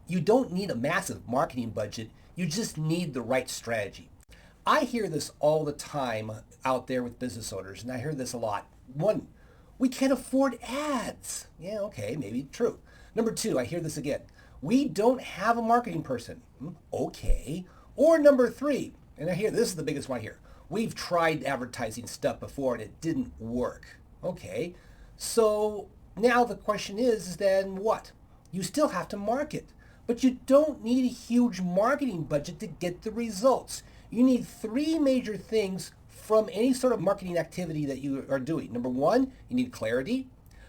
You don't need a massive marketing budget. You just need the right strategy. I hear this all the time out there with business owners, and I hear this a lot. One, we can't afford ads. Yeah, okay, maybe true. Number two, I hear this again. We don't have a marketing person. Okay. Or number three, and I hear this is the biggest one here. We've tried advertising stuff before and it didn't work. Okay. So now the question is then what? You still have to market, but you don't need a huge marketing budget to get the results. You need three major things from any sort of marketing activity that you are doing. Number one, you need clarity.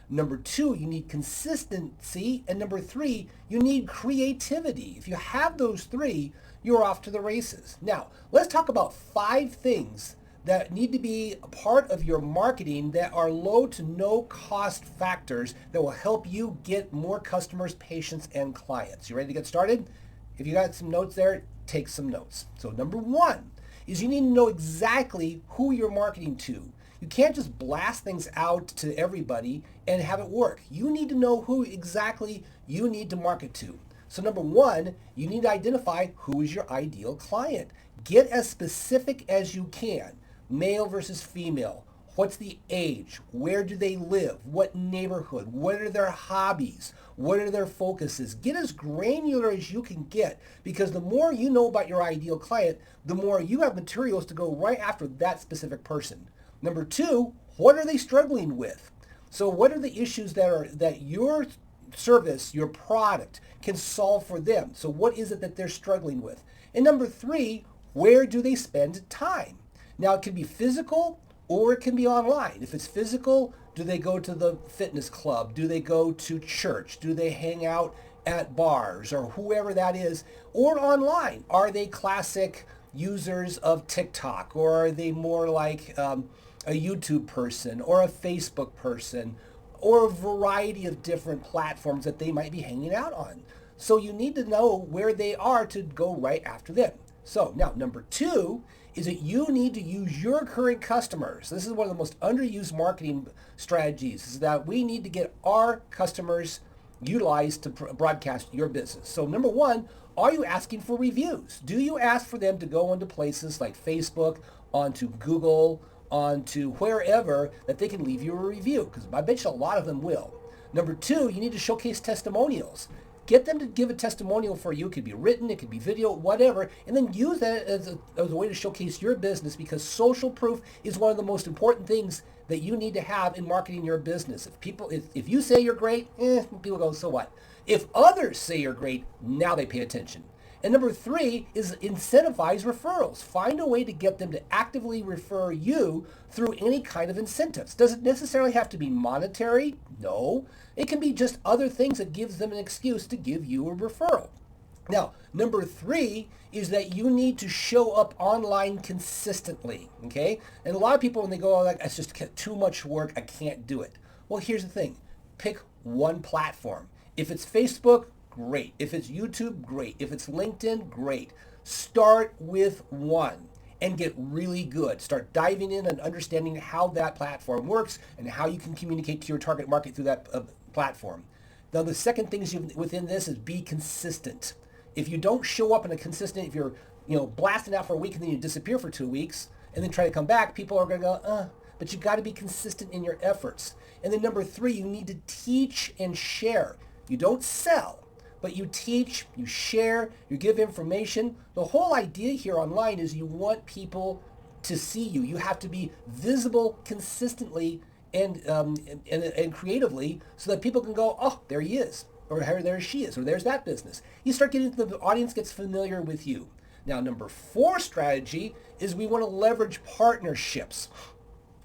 Number two, you need consistency. And number three, you need creativity. If you have those three, you're off to the races. Now, let's talk about 5 things that need to be a part of your marketing that are low to no cost factors that will help you get more customers, patients, and clients. You ready to get started? If you got some notes there, take some notes. So number one is you need to know exactly who you're marketing to. You can't just blast things out to everybody and have it work. You need to know who exactly you need to market to. So number one, you need to identify who is your ideal client. Get as specific as you can. Male versus female. What's the age? Where do they live? What neighborhood? What are their hobbies? What are their focuses? Get as granular as you can get, because the more you know about your ideal client, the more you have materials to go right after that specific person. Number two, what are they struggling with? So what are the issues that your service, your product can solve for them? So what is it that they're struggling with? And number three, where do they spend time? Now it can be physical or it can be online. If it's physical, do they go to the fitness club? Do they go to church? Do they hang out at bars or whoever that is? Or online, are they classic users of TikTok, or are they more like a YouTube person or a Facebook person, or a variety of different platforms that they might be hanging out on? So you need to know where they are to go right after them. So now number two is that you need to use your current customers. This is one of the most underused marketing strategies, is that we need to get our customers utilized to broadcast your business. So number one, are you asking for reviews? Do you ask for them to go onto places like Facebook, onto Google, onto wherever that they can leave you a review? Because I bet you a lot of them will. Number two, you need to showcase testimonials. Get them to give a testimonial for you. It could be written, it could be video, whatever, and then use that as a way to showcase your business, because social proof is one of the most important things that you need to have in marketing your business. If you say you're great, people go, so what? If others say you're great, now they pay attention. And number three is incentivize referrals. Find a way to get them to actively refer you through any kind of incentives. Does it necessarily have to be monetary? No. It can be just other things that gives them an excuse to give you a referral. Now, number three is that you need to show up online consistently, okay? And a lot of people, when they go, oh, like, it's just too much work, I can't do it. Well, here's the thing. Pick one platform. If it's Facebook, great. If it's YouTube, great. If it's LinkedIn, great. Start with one and get really good. Start diving in and understanding how that platform works and how you can communicate to your target market through that platform. Now, the second thing within this is be consistent. If you don't show up in a consistent, if you're blasting out for a week and then you disappear for 2 weeks and then try to come back, people are going to go, but you got to be consistent in your efforts. And then number three, you need to teach and share. You don't sell, but you teach, you share, you give information. The whole idea here online is you want people to see you. You have to be visible consistently and creatively, so that people can go, oh, there he is, or there she is, or there's that business. You start getting, the audience gets familiar with you. Now, number four strategy is we want to leverage partnerships.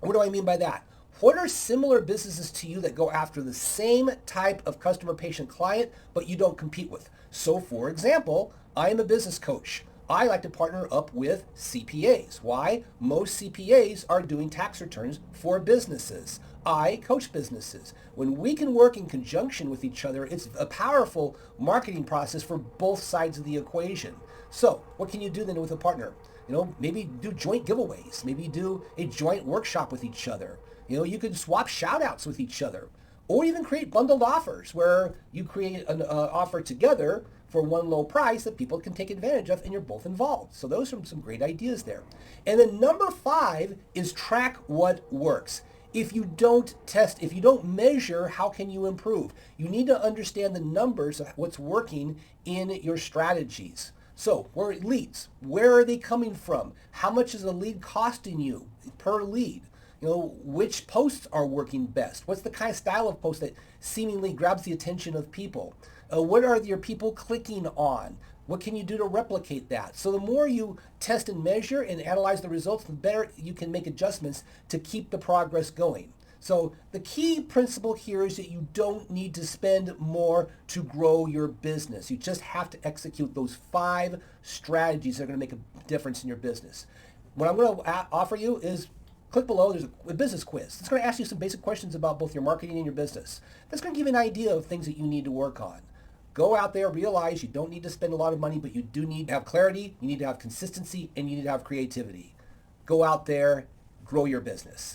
What do I mean by that? What are similar businesses to you that go after the same type of customer, patient, client, but you don't compete with? So for example, I am a business coach. I like to partner up with CPAs. Why? Most CPAs are doing tax returns for businesses. I coach businesses. When we can work in conjunction with each other, it's a powerful marketing process for both sides of the equation. So what can you do then with a partner? Maybe do joint giveaways. Maybe do a joint workshop with each other. You can swap shout outs with each other. Or even create bundled offers where you create an offer together for one low price that people can take advantage of and you're both involved. So those are some great ideas there. And then number 5 is track what works. If you don't test, if you don't measure, how can you improve? You need to understand the numbers of what's working in your strategies. So, where leads, where are they coming from? How much is a lead costing you per lead? Which posts are working best? What's the kind of style of post that seemingly grabs the attention of people? What are your people clicking on? What can you do to replicate that? So the more you test and measure and analyze the results, the better you can make adjustments to keep the progress going. So the key principle here is that you don't need to spend more to grow your business. You just have to execute those 5 strategies that are going to make a difference in your business. What I'm going to offer you is click below. There's a business quiz. It's going to ask you some basic questions about both your marketing and your business. That's going to give you an idea of things that you need to work on. Go out there, realize you don't need to spend a lot of money, but you do need to have clarity, you need to have consistency, and you need to have creativity. Go out there, grow your business.